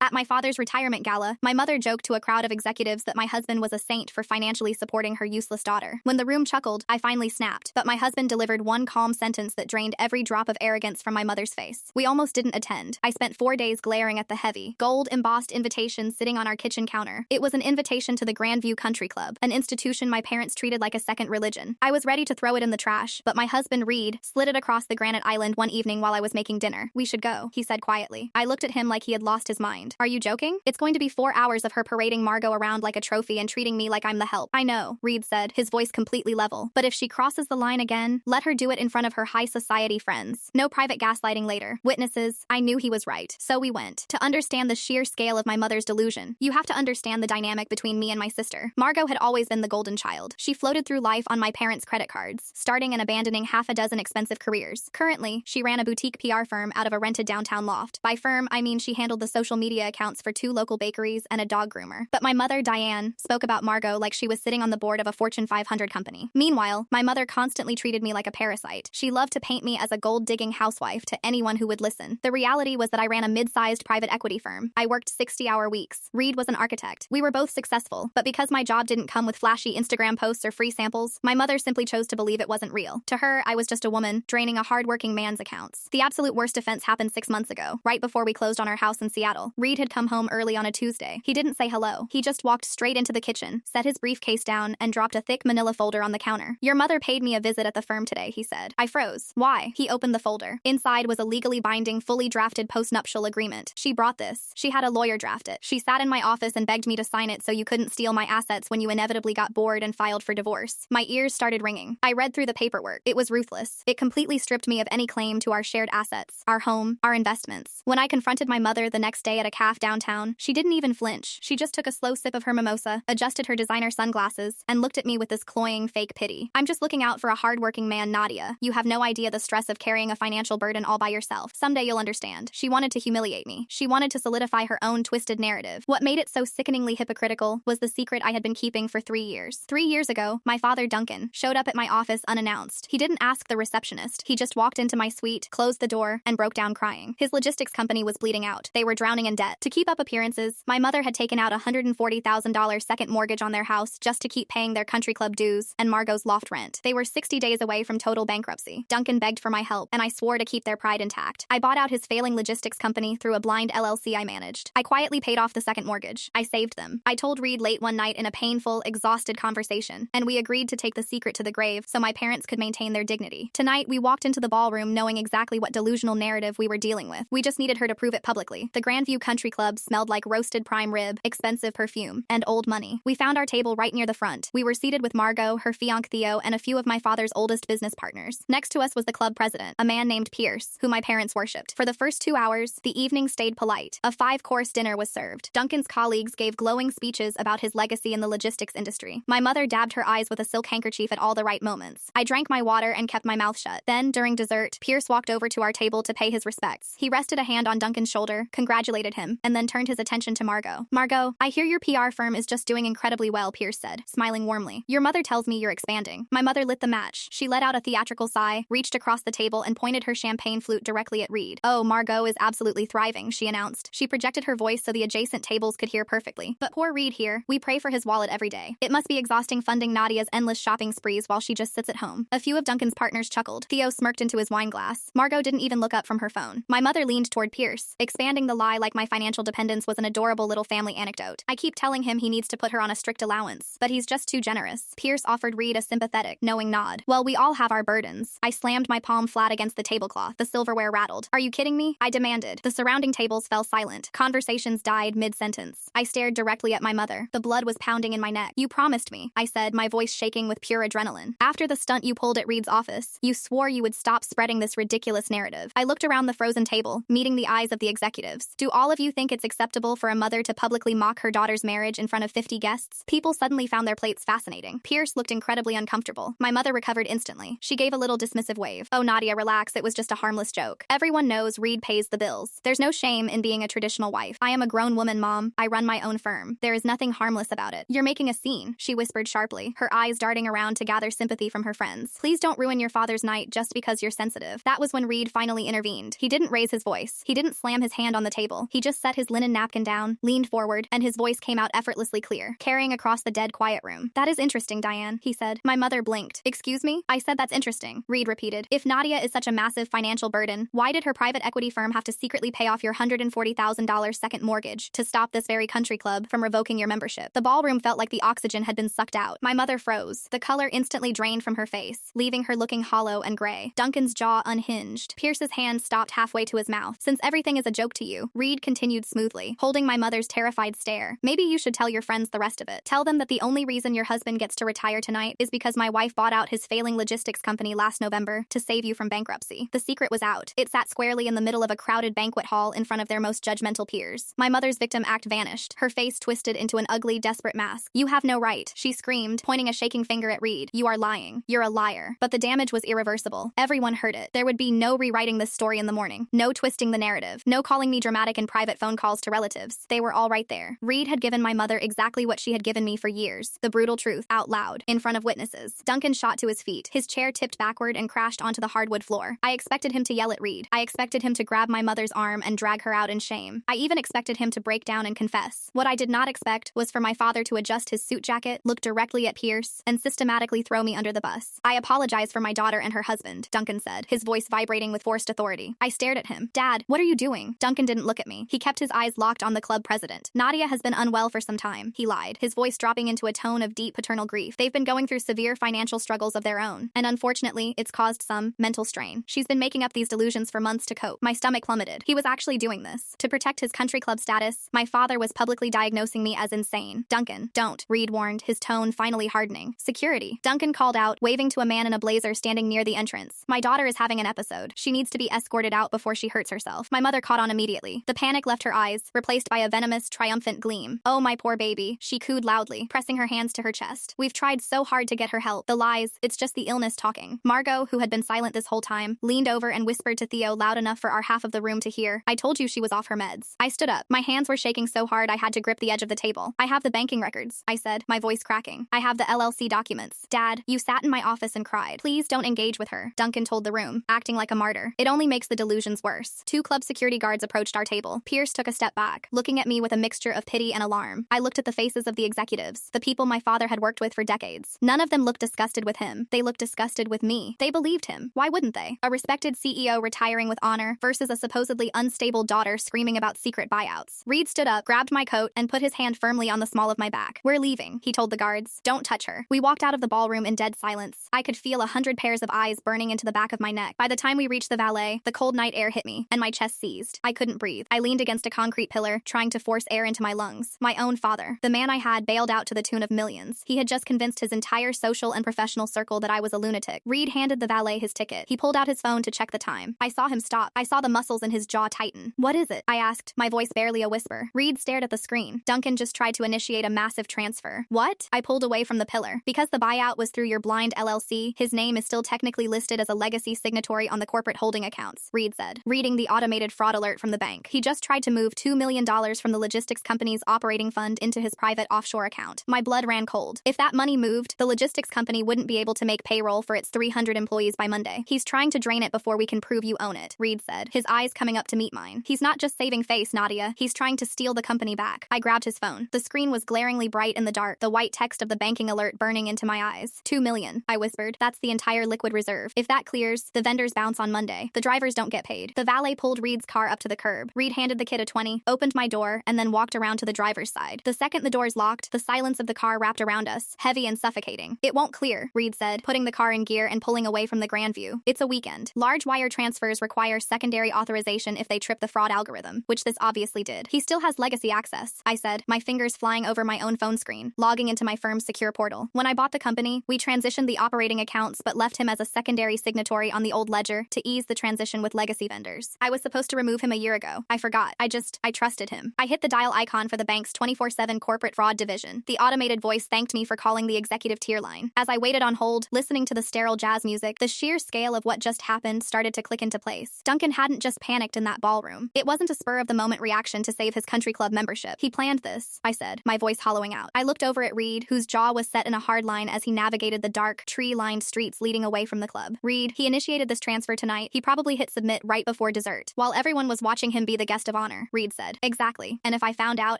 At my father's retirement gala, my mother joked to a crowd of executives that my husband was a saint for financially supporting her useless daughter. When the room chuckled, I finally snapped, but my husband delivered one calm sentence that drained every drop of arrogance from my mother's face. We almost didn't attend. I spent 4 days glaring at the heavy, gold-embossed invitation sitting on our kitchen counter. It was an invitation to the Grandview Country Club, an institution my parents treated like a second religion. I was ready to throw it in the trash, but my husband, Reed, slid it across the granite island one evening while I was making dinner. "We should go," he said quietly. I looked at him like he had lost his mind. "Are you joking? It's going to be 4 hours of her parading Margot around like a trophy and treating me like I'm the help." "I know," Reed said, his voice completely level. "But if she crosses the line again, let her do it in front of her high society friends. No private gaslighting later. Witnesses." I knew he was right. So we went. To understand the sheer scale of my mother's delusion, you have to understand the dynamic between me and my sister. Margot had always been the golden child. She floated through life on my parents' credit cards, starting and abandoning half a dozen expensive careers. Currently, she ran a boutique PR firm out of a rented downtown loft. By firm, I mean she handled the social media accounts for 2 local bakeries and a dog groomer. But my mother, Diane, spoke about Margot like she was sitting on the board of a Fortune 500 company. Meanwhile, my mother constantly treated me like a parasite. She loved to paint me as a gold-digging housewife to anyone who would listen. The reality was that I ran a mid-sized private equity firm. I worked 60-hour weeks. Reed was an architect. We were both successful, but because my job didn't come with flashy Instagram posts or free samples, my mother simply chose to believe it wasn't real. To her, I was just a woman, draining a hard-working man's accounts. The absolute worst offense happened 6 months ago, right before we closed on our house in Seattle. Reed had come home early on a Tuesday. He didn't say hello. He just walked straight into the kitchen, set his briefcase down, and dropped a thick manila folder on the counter. "Your mother paid me a visit at the firm today," he said. I froze. "Why?" He opened the folder. Inside was a legally binding, fully drafted postnuptial agreement. "She brought this. She had a lawyer draft it. She sat in my office and begged me to sign it so you couldn't steal my assets when you inevitably got bored and filed for divorce." My ears started ringing. I read through the paperwork. It was ruthless. It completely stripped me of any claim to our shared assets, our home, our investments. When I confronted my mother the next day at a cafe downtown, she didn't even flinch. She just took a slow sip of her mimosa, adjusted her designer sunglasses, and looked at me with this cloying fake pity. "I'm just looking out for a hardworking man, Nadia. You have no idea the stress of carrying a financial burden all by yourself. Someday you'll understand." She wanted to humiliate me. She wanted to solidify her own twisted narrative. What made it so sickeningly hypocritical was the secret I had been keeping for 3 years. 3 years ago, my father, Duncan, showed up at my office unannounced. He didn't ask the receptionist. He just walked into my suite, closed the door, and broke down crying. His logistics company was bleeding out. They were drowning in debt. To keep up appearances, my mother had taken out a $140,000 second mortgage on their house just to keep paying their country club dues and Margot's loft rent. They were 60 days away from total bankruptcy. Duncan begged for my help, and I swore to keep their pride intact. I bought out his failing logistics company through a blind LLC I managed. I quietly paid off the second mortgage. I saved them. I told Reed late one night in a painful, exhausted conversation, and we agreed to take the secret to the grave so my parents could maintain their dignity. Tonight, we walked into the ballroom knowing exactly what delusional narrative we were dealing with. We just needed her to prove it publicly. The Grandview Country Club smelled like roasted prime rib, expensive perfume, and old money. We found our table right near the front. We were seated with Margot, her fiancé Theo, and a few of my father's oldest business partners. Next to us was the club president, a man named Pierce, who my parents worshipped. For the first 2 hours, the evening stayed polite. A 5-course dinner was served. Duncan's colleagues gave glowing speeches about his legacy in the logistics industry. My mother dabbed her eyes with a silk handkerchief at all the right moments. I drank my water and kept my mouth shut. Then, during dessert, Pierce walked over to our table to pay his respects. He rested a hand on Duncan's shoulder, congratulated him, and then turned his attention to Margot. "Margot, I hear your PR firm is just doing incredibly well," Pierce said, smiling warmly. "Your mother tells me you're expanding." My mother lit the match. She let out a theatrical sigh, reached across the table, and pointed her champagne flute directly at Reed. "Oh, Margot is absolutely thriving," she announced. She projected her voice so the adjacent tables could hear perfectly. "But poor Reed here, we pray for his wallet every day. It must be exhausting funding Nadia's endless shopping sprees while she just sits at home." A few of Duncan's partners chuckled. Theo smirked into his wine glass. Margot didn't even look up from her phone. My mother leaned toward Pierce, expanding the lie like my financial dependence was an adorable little family anecdote. "I keep telling him he needs to put her on a strict allowance, but he's just too generous." Pierce offered Reed a sympathetic, knowing nod. "Well, we all have our burdens." I slammed my palm flat against the tablecloth. The silverware rattled. "Are you kidding me?" I demanded. The surrounding tables fell silent. Conversations died mid-sentence. I stared directly at my mother. The blood was pounding in my neck. "You promised me," I said, my voice shaking with pure adrenaline. "After the stunt you pulled at Reed's office, you swore you would stop spreading this ridiculous narrative." I looked around the frozen table, meeting the eyes of the executives. "Do all of you think it's acceptable for a mother to publicly mock her daughter's marriage in front of 50 guests?" People suddenly found their plates fascinating. Pierce looked incredibly uncomfortable. My mother recovered instantly. She gave a little dismissive wave. "Oh, Nadia, relax. It was just a harmless joke. Everyone knows Reed pays the bills. There's no shame in being a traditional wife. I am a grown woman, Mom. I run my own firm. There is nothing harmless about it." "You're making a scene," she whispered sharply, her eyes darting around to gather sympathy from her friends. "Please don't ruin your father's night just because you're sensitive." That was when Reed finally intervened. He didn't raise his voice. He didn't slam his hand on the table. He just set his linen napkin down, leaned forward, and his voice came out effortlessly clear, carrying across the dead quiet room. "That is interesting, Diane," he said. My mother blinked. "Excuse me?" I said that's interesting, Reed repeated. "If Nadia is such a massive financial burden, why did her private equity firm have to secretly pay off your $140,000 second mortgage to stop this very country club from revoking your membership?" The ballroom felt like the oxygen had been sucked out. My mother froze. The color instantly drained from her face, leaving her looking hollow and gray. Duncan's jaw unhinged. Pierce's hand stopped halfway to his mouth. "Since everything is a joke to you," Reed continued smoothly, holding my mother's terrified stare, "maybe you should tell your friends the rest of it. Tell them that the only reason your husband gets to retire tonight is because my wife bought out his failing logistics company last November to save you from bankruptcy." The secret was out. It sat squarely in the middle of a crowded banquet hall in front of their most judgmental peers. My mother's victim act vanished, her face twisted into an ugly, desperate mask. "You have no right," she screamed, pointing a shaking finger at Reed. "You are lying. You're a liar." But the damage was irreversible. Everyone heard it. There would be no rewriting this story in the morning, no twisting the narrative, no calling me dramatic in private phone calls to relatives. They were all right there. Reed had given my mother exactly what she had given me for years, the brutal truth, out loud, in front of witnesses. Duncan shot to his feet. His chair tipped backward and crashed onto the hardwood floor. I expected him to yell at Reed. I expected him to grab my mother's arm and drag her out in shame. I even expected him to break down and confess. What I did not expect was for my father to adjust his suit jacket, look directly at Pierce, and systematically throw me under the bus. "I apologize for my daughter and her husband," Duncan said, his voice vibrating with forced authority. I stared at him. "Dad, what are you doing?" Duncan didn't look at me. He kept his eyes locked on the club president. "Nadia has been unwell for some time," he lied, his voice dropping into a tone of deep paternal grief. "They've been going through severe financial struggles of their own, and unfortunately, it's caused some mental strain. She's been making up these delusions for months to cope." My stomach plummeted. He was actually doing this. To protect his country club status, my father was publicly diagnosing me as insane. "Duncan, don't," Reed warned, his tone finally hardening. "Security," Duncan called out, waving to a man in a blazer standing near the entrance. "My daughter is having an episode. She needs to be escorted out before she hurts herself." My mother caught on immediately. The panic left her eyes, replaced by a venomous, triumphant gleam. "Oh, my poor baby," she cooed loudly, pressing her hands to her chest. "We've tried so hard to get her help. The lies, it's just the illness talking." Margot, who had been silent this whole time, leaned over and whispered to Theo loud enough for our half of the room to hear, "I told you she was off her meds." I stood up. My hands were shaking so hard I had to grip the edge of the table. "I have the banking records," I said, my voice cracking. "I have the LLC documents." "Dad, you sat in my office and cried. Please don't engage with her," Duncan told the room, acting like a martyr. "It only makes the delusions worse." Two club security guards approached our table. Pierce took a step back, looking at me with a mixture of pity and alarm. I looked at the faces of the executives, the people my father had worked with for decades. None of them looked disgusted with him. They looked disgusted with me. They believed him. Why wouldn't they? A respected CEO retiring with honor versus a supposedly unstable daughter screaming about secret buyouts. Reed stood up, grabbed my coat, and put his hand firmly on the small of my back. "We're leaving," he told the guards. "Don't touch her." We walked out of the ballroom in dead silence. I could feel 100 pairs of eyes burning into the back of my neck. By the time we reached the valet, the cold night air hit me, and my chest seized. I couldn't breathe. I leaned against a concrete pillar, trying to force air into my lungs. My own father, the man I had bailed out to the tune of millions. He had just convinced his entire social and professional circle that I was a lunatic. Reed handed the valet his ticket. He pulled out his phone to check the time. I saw him stop. I saw the muscles in his jaw tighten. "What is it?" I asked, my voice barely a whisper. Reed stared at the screen. "Duncan just tried to initiate a massive transfer." "What?" I pulled away from the pillar. "Because the buyout was through your blind LLC, his name is still technically listed as a legacy signatory on the corporate holding accounts," Reed said, reading the automated fraud alert from the bank. "He just tried to move $2 million from the logistics company's operating fund into his private offshore account." My blood ran cold. If that money moved, the logistics company wouldn't be able to make payroll for its 300 employees by Monday. "He's trying to drain it before we can prove you own it," Reed said, his eyes coming up to meet mine. "He's not just saving face, Nadia. He's trying to steal the company back." I grabbed his phone. The screen was glaringly bright in the dark, the white text of the banking alert burning into my eyes. $2 million, I whispered. "That's the entire liquid reserve. If that clears, the vendors bounce on Monday. The drivers don't get paid." The valet pulled Reed's car up to the curb. Reed handed the kid a 20, opened my door, and then walked around to the driver's side. The second the doors locked, the silence of the car wrapped around us, heavy and suffocating. "It won't clear," Reed said, putting the car in gear and pulling away from the grand view. "It's a weekend. Large wire transfers require secondary authorization if they trip the fraud algorithm," which this obviously did. "He still has legacy access," I said, my fingers flying over my own phone screen, logging into my firm's secure portal. "When I bought the company, we transitioned the operating accounts but left him as a secondary signatory on the old ledger to ease the transition with legacy vendors. I was supposed to remove him a year ago. I forgot. I trusted him." I hit the dial icon for the bank's 24/7 corporate fraud division. The automated voice thanked me for calling the executive tier line. As I waited on hold, listening to the sterile jazz music, the sheer scale of what just happened started to click into place. Duncan hadn't just panicked in that ballroom. It wasn't a spur-of-the-moment reaction to save his country club membership. He planned this, I said, my voice hollowing out. I looked over at Reed, whose jaw was set in a hard line as he navigated the dark, tree-lined streets leading away from the club. "Reed, he initiated this transfer tonight. He probably hit submit right before dessert, while everyone was watching him be the guest of of honor, Reed said. Exactly. And if I found out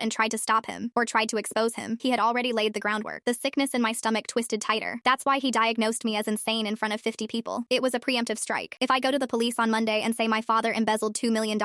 and tried to stop him, or tried to expose him, he had already laid the groundwork. The sickness in my stomach twisted tighter. That's why he diagnosed me as insane in front of 50 people. It was a preemptive strike. If I go to the police on Monday and say my father embezzled $2 million,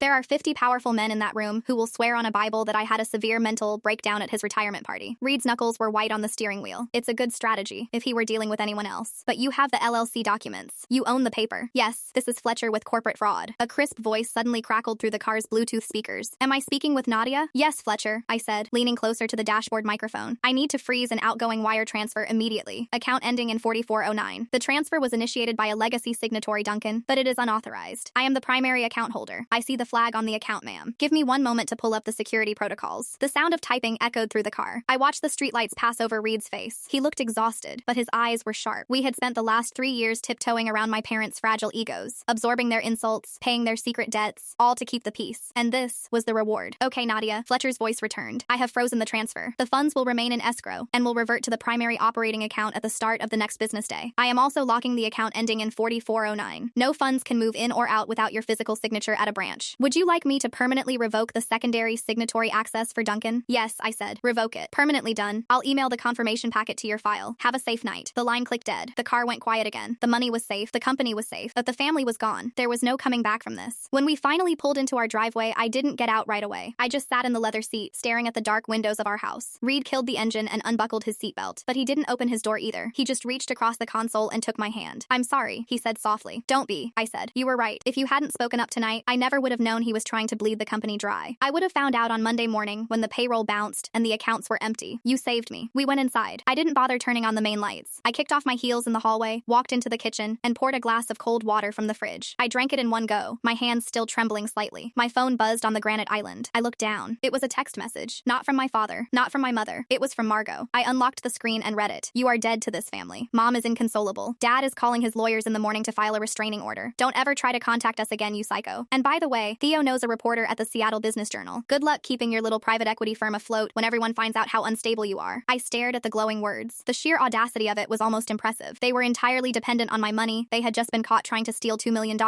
there are 50 powerful men in that room who will swear on a Bible that I had a severe mental breakdown at his retirement party. Reed's knuckles were white on the steering wheel. It's a good strategy if he were dealing with anyone else. But you have the LLC documents. You own the paper. Yes, this is Fletcher with corporate fraud. A crisp voice suddenly crackled through the car's Bluetooth speakers. Am I speaking with Nadia? Yes, Fletcher, I said, leaning closer to the dashboard microphone. I need to freeze an outgoing wire transfer immediately. Account ending in 4409. The transfer was initiated by a legacy signatory, Duncan, but it is unauthorized. I am the primary account holder. I see the flag on the account, ma'am. Give me one moment to pull up the security protocols. The sound of typing echoed through the car. I watched the streetlights pass over Reed's face. He looked exhausted, but his eyes were sharp. We had spent the last 3 years tiptoeing around my parents' fragile egos, absorbing their insults, paying their secret debts, all to keep the peace. And this was the reward. Okay, Nadia, Fletcher's voice returned. I have frozen the transfer. The funds will remain in escrow and will revert to the primary operating account at the start of the next business day. I am also locking the account ending in 4409. No funds can move in or out without your physical signature at a branch. Would you like me to permanently revoke the secondary signatory access for Duncan? Yes, I said. Revoke it. Permanently done. I'll email the confirmation packet to your file. Have a safe night. The line clicked dead. The car went quiet again. The money was safe. The company was safe. But the family was gone. There was no coming back from this. When we finally pulled into our driveway, I didn't get out right away. I just sat in the leather seat, staring at the dark windows of our house. Reed killed the engine and unbuckled his seatbelt, but he didn't open his door either. He just reached across the console and took my hand. I'm sorry, he said softly. Don't be, I said. You were right. If you hadn't spoken up tonight, I never would have known he was trying to bleed the company dry. I would have found out on Monday morning when the payroll bounced and the accounts were empty. You saved me. We went inside. I didn't bother turning on the main lights. I kicked off my heels in the hallway, walked into the kitchen, and poured a glass of cold water from the fridge. I drank it in one go, my hands still trembling slightly. My phone buzzed on the granite island. I looked down. It was a text message. Not from my father. Not from my mother. It was from Margot. I unlocked the screen and read it. You are dead to this family. Mom is inconsolable. Dad is calling his lawyers in the morning to file a restraining order. Don't ever try to contact us again, you psycho. And by the way, Theo knows a reporter at the Seattle Business Journal. Good luck keeping your little private equity firm afloat when everyone finds out how unstable you are. I stared at the glowing words. The sheer audacity of it was almost impressive. They were entirely dependent on my money. They had just been caught trying to steal $2 million,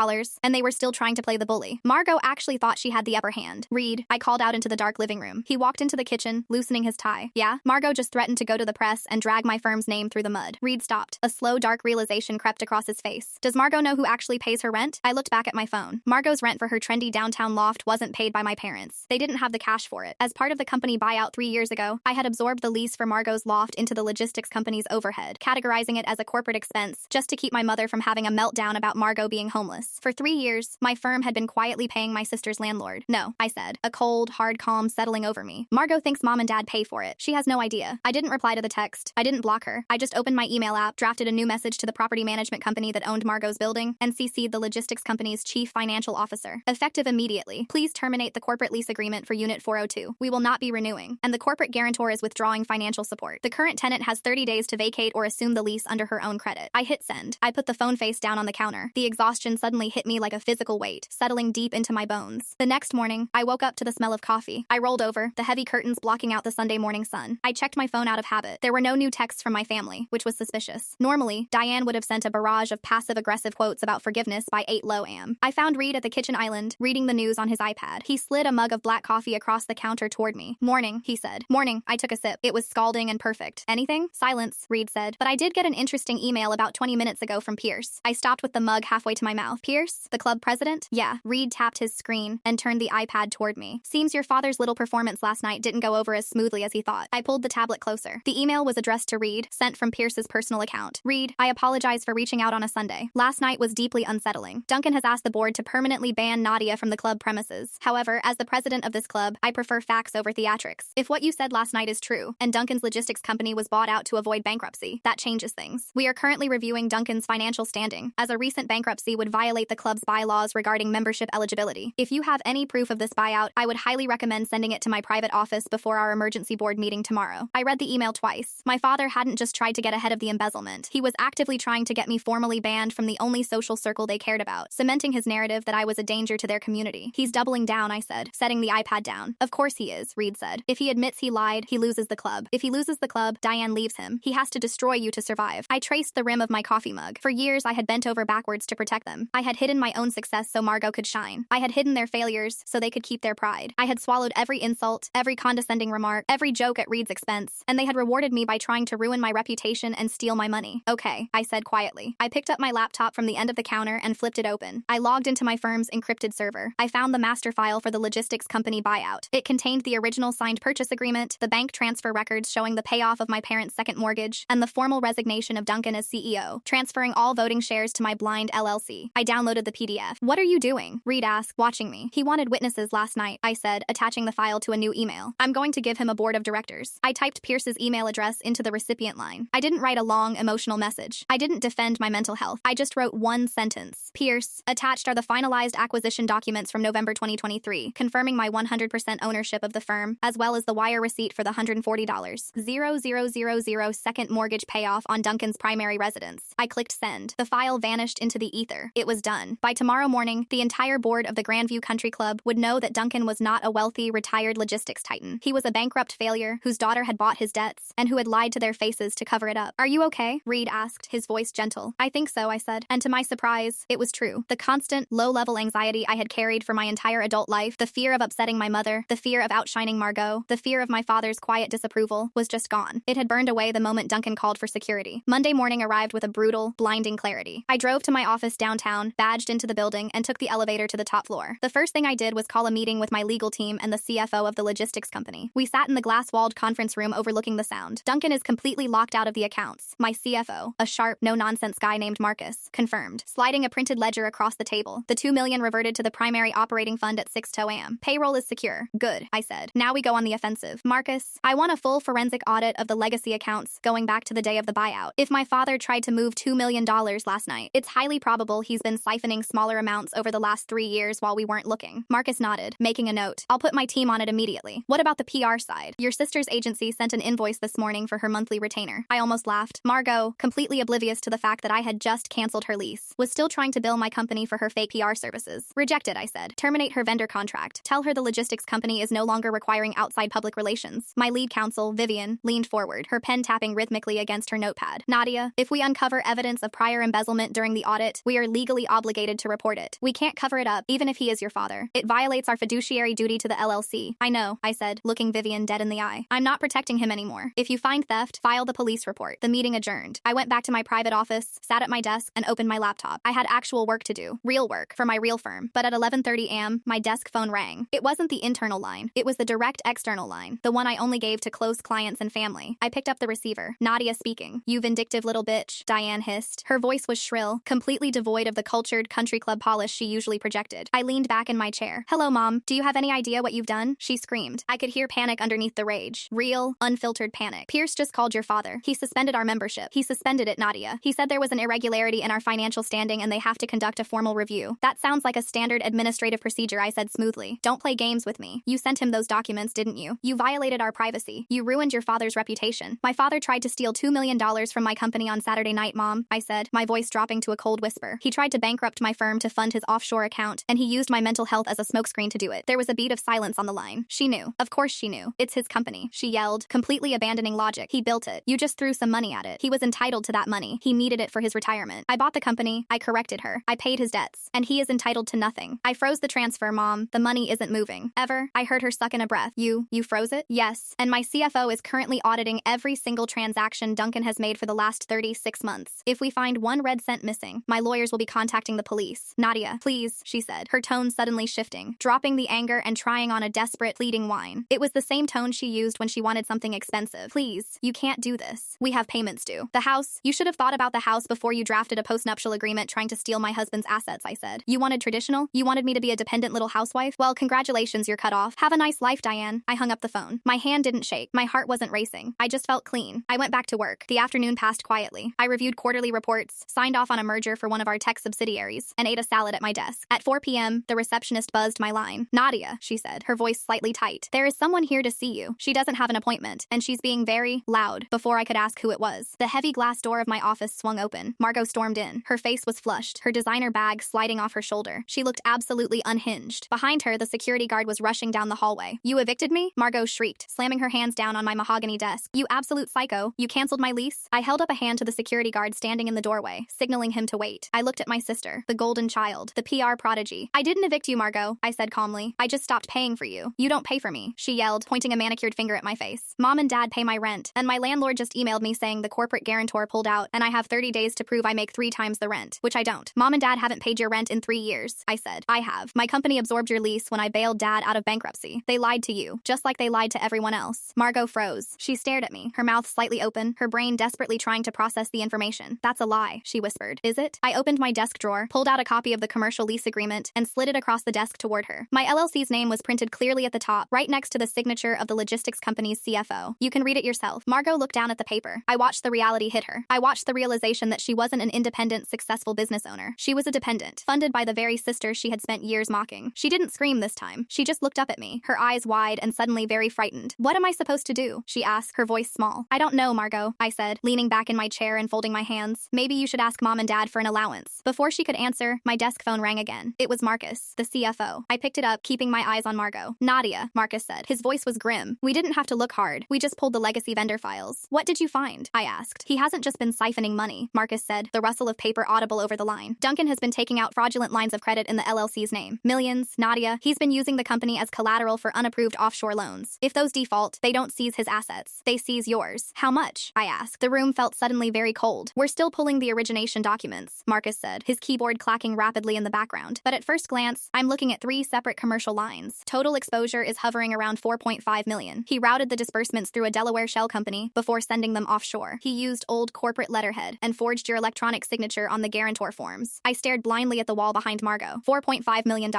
and they were still trying to play the bully. Margot actually thought she had the upper hand. Reed, I called out into the dark living room. He walked into the kitchen, loosening his tie. Yeah? Margot just threatened to go to the press and drag my firm's name through the mud. Reed stopped. A slow, dark realization crept across his face. Does Margot know who actually pays her rent? I looked back at my phone. Margot's rent for her trendy downtown loft wasn't paid by my parents. They didn't have the cash for it. As part of the company buyout 3 years ago, I had absorbed the lease for Margot's loft into the logistics company's overhead, categorizing it as a corporate expense just to keep my mother from having a meltdown about Margot being homeless. For 3 years, my firm had been quietly paying my sister's landlord. No, I said, a cold, hard calm settling over me. Margot thinks mom and dad pay for it. She has no idea. I didn't reply to the text. I didn't block her. I just opened my email app, drafted a new message to the property management company that owned Margot's building, and CC'd the logistics company's chief financial officer. Effective immediately. Please terminate the corporate lease agreement for Unit 402. We will not be renewing, and the corporate guarantor is withdrawing financial support. The current tenant has 30 days to vacate or assume the lease under her own credit. I hit send. I put the phone face down on the counter. The exhaustion suddenly hit me like a physical weight, settling deep into my bones. The next morning, I woke up to the smell of coffee. I rolled over, the heavy curtains blocking out the Sunday morning sun. I checked my phone out of habit. There were no new texts from my family, which was suspicious. Normally, Diane would have sent a barrage of passive-aggressive quotes about forgiveness by 8 low am. I found Reed at the kitchen island, reading the news on his iPad. He slid a mug of black coffee across the counter toward me. Morning, he said. Morning, I took a sip. It was scalding and perfect. Anything? Silence, Reed said. But I did get an interesting email about 20 minutes ago from Pierce. I stopped with the mug halfway to my mouth. Pierce? The club president? Yeah. Reed tapped his screen and turned the iPad toward me. Seems your father's little performance last night didn't go over as smoothly as he thought. I pulled the tablet closer. The email was addressed to Reed, sent from Pierce's personal account. Reed, I apologize for reaching out on a Sunday. Last night was deeply unsettling. Duncan has asked the board to permanently ban Nadia from the club premises. However, as the president of this club, I prefer facts over theatrics. If what you said last night is true, and Duncan's logistics company was bought out to avoid bankruptcy, that changes things. We are currently reviewing Duncan's financial standing, as a recent bankruptcy would violate the club's bylaws regarding membership eligibility. If you have any proof of this buyout, I would highly recommend sending it to my private office before our emergency board meeting tomorrow. I read the email twice. My father hadn't just tried to get ahead of the embezzlement. He was actively trying to get me formally banned from the only social circle they cared about, cementing his narrative that I was a danger to their community. He's doubling down, I said, setting the iPad down. Of course he is, Reed said. If he admits he lied, he loses the club. If he loses the club, Diane leaves him. He has to destroy you to survive. I traced the rim of my coffee mug. For years, I had bent over backwards to protect them. I had hidden my own success so Margot could shine. I had hidden their failure failures so they could keep their pride. I had swallowed every insult, every condescending remark, every joke at Reed's expense, and they had rewarded me by trying to ruin my reputation and steal my money. Okay, I said quietly. I picked up my laptop from the end of the counter and flipped it open. I logged into my firm's encrypted server. I found the master file for the logistics company buyout. It contained the original signed purchase agreement, the bank transfer records showing the payoff of my parents' second mortgage, and the formal resignation of Duncan as CEO, transferring all voting shares to my blind LLC. I downloaded the PDF. What are you doing? Reed asked, watching me. He wanted witnesses last night, I said, attaching the file to a new email. I'm going to give him a board of directors. I typed Pierce's email address into the recipient line. I didn't write a long, emotional message. I didn't defend my mental health. I just wrote one sentence. Pierce, attached are the finalized acquisition documents from November 2023, confirming my 100% ownership of the firm, as well as the wire receipt for the $140,000 second mortgage payoff on Duncan's primary residence. I clicked send. The file vanished into the ether. It was done. By tomorrow morning, the entire board of the Grandview Country Club would know that Duncan was not a wealthy, retired logistics titan. He was a bankrupt failure whose daughter had bought his debts and who had lied to their faces to cover it up. Are you okay? Reed asked, his voice gentle. I think so, I said. And to my surprise, it was true. The constant, low-level anxiety I had carried for my entire adult life, the fear of upsetting my mother, the fear of outshining Margot, the fear of my father's quiet disapproval, was just gone. It had burned away the moment Duncan called for security. Monday morning arrived with a brutal, blinding clarity. I drove to my office downtown, badged into the building, and took the elevator to the top floor. The first thing I did was call a meeting with my legal team and the CFO of the logistics company. We sat in the glass-walled conference room overlooking the Sound. Duncan is completely locked out of the accounts. My CFO, a sharp, no-nonsense guy named Marcus, confirmed, sliding a printed ledger across the table. The $2 million reverted to the primary operating fund at 6:00 a.m. Payroll is secure. Good, I said. Now we go on the offensive. Marcus, I want a full forensic audit of the legacy accounts going back to the day of the buyout. If my father tried to move $2 million last night, it's highly probable he's been siphoning smaller amounts over the last 3 years while we weren't looking. Marcus nodded, making a note. I'll put my team on it immediately. What about the PR side? Your sister's agency sent an invoice this morning for her monthly retainer. I almost laughed. Margot, completely oblivious to the fact that I had just canceled her lease, was still trying to bill my company for her fake PR services. Reject it, I said. Terminate her vendor contract. Tell her the logistics company is no longer requiring outside public relations. My lead counsel, Vivian, leaned forward, her pen tapping rhythmically against her notepad. Nadia, if we uncover evidence of prior embezzlement during the audit, we are legally obligated to report it. We can't cover it up, even if he is your father. It violates our fiduciary duty to the LLC. I know, I said, looking Vivian dead in the eye. I'm not protecting him anymore. If you find theft, file the police report. The meeting adjourned. I went back to my private office, sat at my desk, and opened my laptop. I had actual work to do. Real work, for my real firm. But at 11:30 a.m., my desk phone rang. It wasn't the internal line. It was the direct external line, the one I only gave to close clients and family. I picked up the receiver. Nadia speaking. You vindictive little bitch, Diane hissed. Her voice was shrill, completely devoid of the cultured country club polish she usually projected. I leaned back in my chair. Hello, Mom. Do you have any idea what you've done? She screamed. I could hear panic underneath the rage. Real, unfiltered panic. Pierce just called your father. He suspended our membership. He suspended it, Nadia. He said there was an irregularity in our financial standing and they have to conduct a formal review. That sounds like a standard administrative procedure, I said smoothly. Don't play games with me. You sent him those documents, didn't you? You violated our privacy. You ruined your father's reputation. My father tried to steal $2 million from my company on Saturday night, Mom, I said, my voice dropping to a cold whisper. He tried to bankrupt my firm to fund his offshore account, and he used my mental health as a smokescreen to do it. There was a beat of silence on the line. She knew. Of course she knew. It's his company. She yelled, completely abandoning logic. He built it. You just threw some money at it. He was entitled to that money. He needed it for his retirement. I bought the company. I corrected her. I paid his debts. And he is entitled to nothing. I froze the transfer, Mom. The money isn't moving. Ever? I heard her suck in a breath. You froze it? Yes. And my CFO is currently auditing every single transaction Duncan has made for the last 36 months. If we find one red cent missing, my lawyers will be contacting the police. Nadia, please, she said, her tone suddenly shifting, dropping the anger and trying on a desperate, pleading whine. It was the same tone she used when she wanted something expensive. Please, you can't do this. We have payments due. The house, you should have thought about the house before you drafted a postnuptial agreement trying to steal my husband's assets, I said. You wanted traditional? You wanted me to be a dependent little housewife? Well, congratulations, you're cut off. Have a nice life, Diane. I hung up the phone. My hand didn't shake. My heart wasn't racing. I just felt clean. I went back to work. The afternoon passed quietly. I reviewed quarterly reports, signed off on a merger for one of our tech subsidiaries, and ate a salad at my desk. At 4 p.m., the receptionist buzzed my line. Nadia, she said, her voice slightly tight. There is someone here to see you. She doesn't have an appointment, and she's being very loud. Before I could ask who it was, the heavy glass door of my office swung open. Margot stormed in. Her face was flushed, her designer bag sliding off her shoulder. She looked absolutely unhinged. Behind her, the security guard was rushing down the hallway. You evicted me? Margot shrieked, slamming her hands down on my mahogany desk. You absolute psycho. You canceled my lease? I held up a hand to the security guard standing in the doorway, signaling him to wait. I looked at my sister, the golden child, the PR prodigy. I didn't evict you, Margot, I said calmly. I just stopped paying for you. You don't pay for me, she yelled, pointing a manicured finger at my face. Mom and Dad pay my rent, and my landlord just emailed me saying the corporate guarantor pulled out and I have 30 days to prove I make 3 times the rent, which I don't. Mom and Dad haven't paid your rent in 3 years, I said. I have. My company absorbed your lease when I bailed Dad out of bankruptcy. They lied to you, just like they lied to everyone else. Margot froze. She stared at me, her mouth slightly open, her brain desperately trying to process the information. That's a lie, she whispered. Is it? I opened my desk drawer, pulled out a copy of the commercial lease agreement, and slid it across the desk toward her. My LLC's name was printed clearly at the top, right next to the signature of the logistics company's CFO. You can read it yourself. Margot looked down at the paper. I watched the reality hit her. I watched the realization that she wasn't an independent, successful business owner. She was a dependent, funded by the very sister she had spent years mocking. She didn't scream this time. She just looked up at me, her eyes wide and suddenly very frightened. What am I supposed to do? She asked, her voice small. I don't know, Margot, I said, leaning back in my chair and folding my hands. Maybe you should ask Mom and Dad for an allowance. Before she could answer, my desk phone rang again. It was Marcus, the CFO. I picked it up, keeping my eyes on Margot. Nadia, Marcus said. His voice was grim. We didn't have to look hard. We just pulled the legacy vendor files. What did you find? I asked. He hasn't just been siphoning money, Marcus said, the rustle of paper audible over the line. Duncan has been taking out fraudulent lines of credit in the LLC's name. Millions, Nadia. He's been using the company as collateral for unapproved offshore loans. If those default, they don't seize his assets. They seize yours. How much? I asked. The room felt suddenly very cold. We're still pulling the origination documents, Marcus said, his keyboard clacking rapidly in the background. But at first glance, I'm looking at 3 separate commercial lines. Total exposure is hovering around 4.5 million. He routed the disbursements through a Delaware shell company before sending them offshore. He used old corporate letterhead and forged your electronic signature on the guarantor forms. I stared blindly at the wall behind Margot. $4.5 million.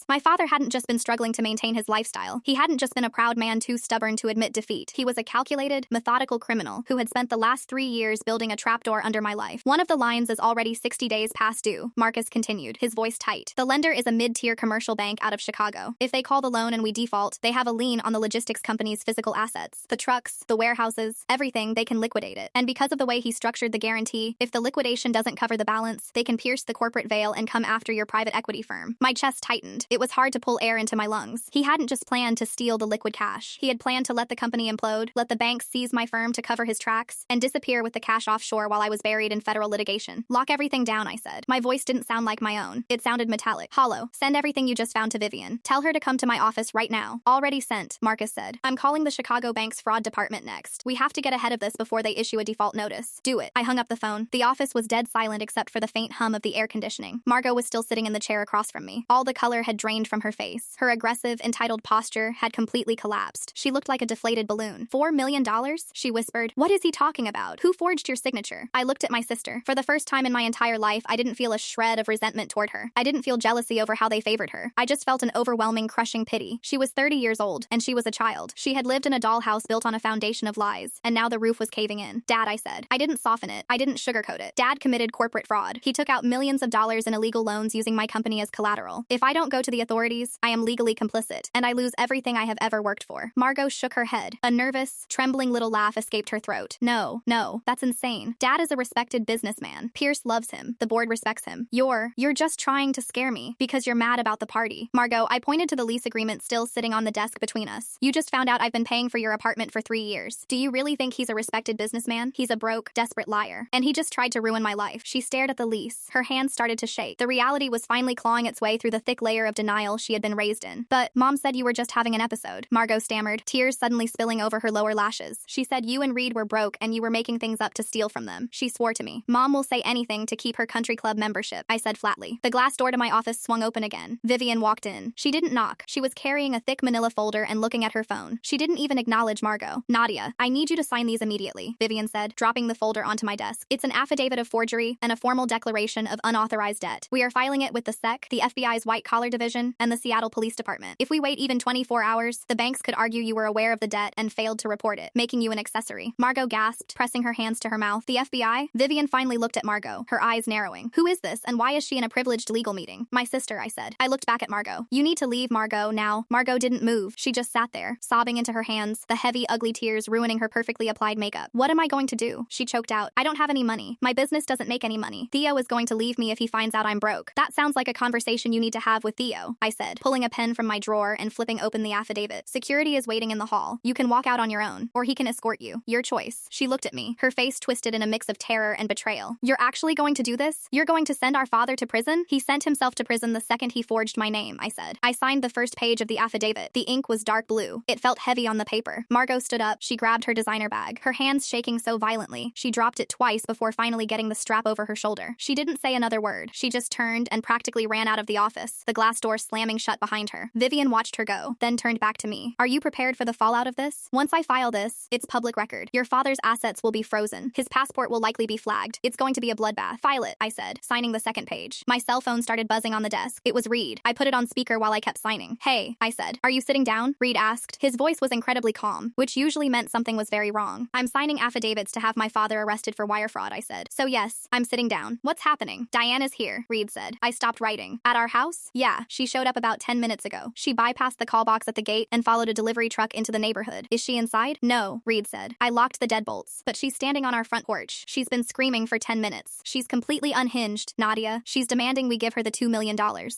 My father hadn't just been struggling to maintain his lifestyle. He hadn't just been a proud man too stubborn to admit defeat. He was a calculated, methodical criminal who had spent the last 3 years building a trapdoor under my life. One of the lines is already 60 days past due, Marcus continued, his voice tight. The lender is a mid-tier commercial bank out of Chicago. If they call the loan and we default, they have a lien on the logistics company's physical assets. The trucks, the warehouses, everything, they can liquidate it. And because of the way he structured the guarantee, if the liquidation doesn't cover the balance, they can pierce the corporate veil and come after your private equity firm. My chest tightened. It was hard to pull air into my lungs. He hadn't just planned to steal the liquid cash. He had planned to let the company implode, let the banks seize my firm to cover his tracks, and disappear with the cash offshore while I was buried in federal litigation. Lock everything down, I said. My voice didn't sound like my own. It sounded metallic, hollow. Send everything you just found to Vivian. Tell her to come to my office right now. Already sent, Marcus said. I'm calling the Chicago Bank's fraud department next. We have to get ahead of this before they issue a default notice. Do it. I hung up the phone. The office was dead silent except for the faint hum of the air conditioning. Margot was still sitting in the chair across from me. All the color had drained from her face. Her aggressive, entitled posture had completely collapsed. She looked like a deflated balloon. $4 million? She whispered. What is he talking about? Who forged your signature? I looked at my sister. For the first time in my entire life, I didn't feel a shred of resentment toward her. I didn't feel jealousy over how they favored her. I just felt an overwhelming, crushing pity. She was 30 years old, and she was a child. She had lived in a dollhouse built on a foundation of lies, and now the roof was caving in. Dad, I said. I didn't soften it. I didn't sugarcoat it. Dad committed corporate fraud. He took out millions of dollars in illegal loans using my company as collateral. If I don't go to the authorities, I am legally complicit, and I lose everything I have ever worked for. Margot shook her head. A nervous, trembling little laugh escaped her throat. No, that's insane. Dad is a respected businessman. Pierce loves him. The board respects him. You're just trying to scare me because you're mad about the party. Margot, I pointed to the lease agreement still sitting on the desk between us. You just found out I've been paying for your apartment for 3 years. Do you really think he's a respected businessman? He's a broke, desperate liar. And he just tried to ruin my life. She stared at the lease. Her hands started to shake. The reality was finally clawing its way through the thick layer of denial she had been raised in. But Mom said you were just having an episode. Margot stammered, tears suddenly spilling over her lower lashes. She said you and Reed were broke and you were making things up to steal from them. She swore to me. Mom will say anything to keep her country club membership, I said flatly. The glass door to my office swung open again. Vivian walked in. She didn't knock. She was carrying a thick manila folder and looking at her phone. She didn't even acknowledge Margot. Nadia, I need you to sign these immediately, Vivian said, dropping the folder onto my desk. It's an affidavit of forgery and a formal declaration of unauthorized debt. We are filing it with the SEC, the FBI's white-collar division, and the Seattle Police Department. If we wait even 24 hours, the banks could argue you were aware of the debt and failed to report it, making you an accessory. Margot gasped, pressing her hands to her mouth. The FBI? Vivian finally looked at Margot, her eyes narrowing. Who is this, and why is she in a privileged legal meeting? My sister, I said. I looked back at Margot. You need to leave, Margot, now. Margot didn't move. She just sat there, sobbing into her hands, the heavy, ugly tears ruining her perfectly applied makeup. What am I going to do? She choked out. I don't have any money. My business doesn't make any money. Theo is going to leave me if he finds out I'm broke. That sounds like a conversation you need to have with Theo, I said, pulling a pen from my drawer and flipping open the affidavit. Security is waiting in the hall. You can walk out on your own, or he can escort you. Your choice. She looked at me, her face twisted in a mix of terror and betrayal. You're actually going to do this? You're going to send our father to prison? He sent himself to prison the second he forged my name, I said. I signed the first page of the affidavit. The ink was dark blue. It felt heavy on the paper. Margot stood up. She grabbed her designer bag, her hands shaking so violently. She dropped it twice before finally getting the strap over her shoulder. She didn't say another word. She just turned and practically ran out of the office, the glass door slamming shut behind her. Vivian watched her go, then turned back to me. Are you prepared for the fallout of this? Once I file this, it's public record. Your father's assets will be frozen. His passport will likely be flagged. It's going to be a bloodbath. File it, I said, signing the second page. My cell phone started buzzing on the desk. It was Reed. I put it on speaker while I kept signing. Hey, I said. Are you sitting down? Reed asked. His voice was incredibly calm, which usually meant something was very wrong. I'm signing affidavits to have my father arrested for wire fraud, I said. So yes, I'm sitting down. What's happening? Diane is here, Reed said. I stopped writing. At our house? Yeah, she showed up about 10 minutes ago. She bypassed the call box at the gate and followed a delivery truck into the neighborhood. Is she inside? No, Reed said. I locked the deadbolts, but she's standing on our front porch. She's been screaming for 10 minutes. She's completely unhinged, Nadia. She's demanding we give her the $2 million.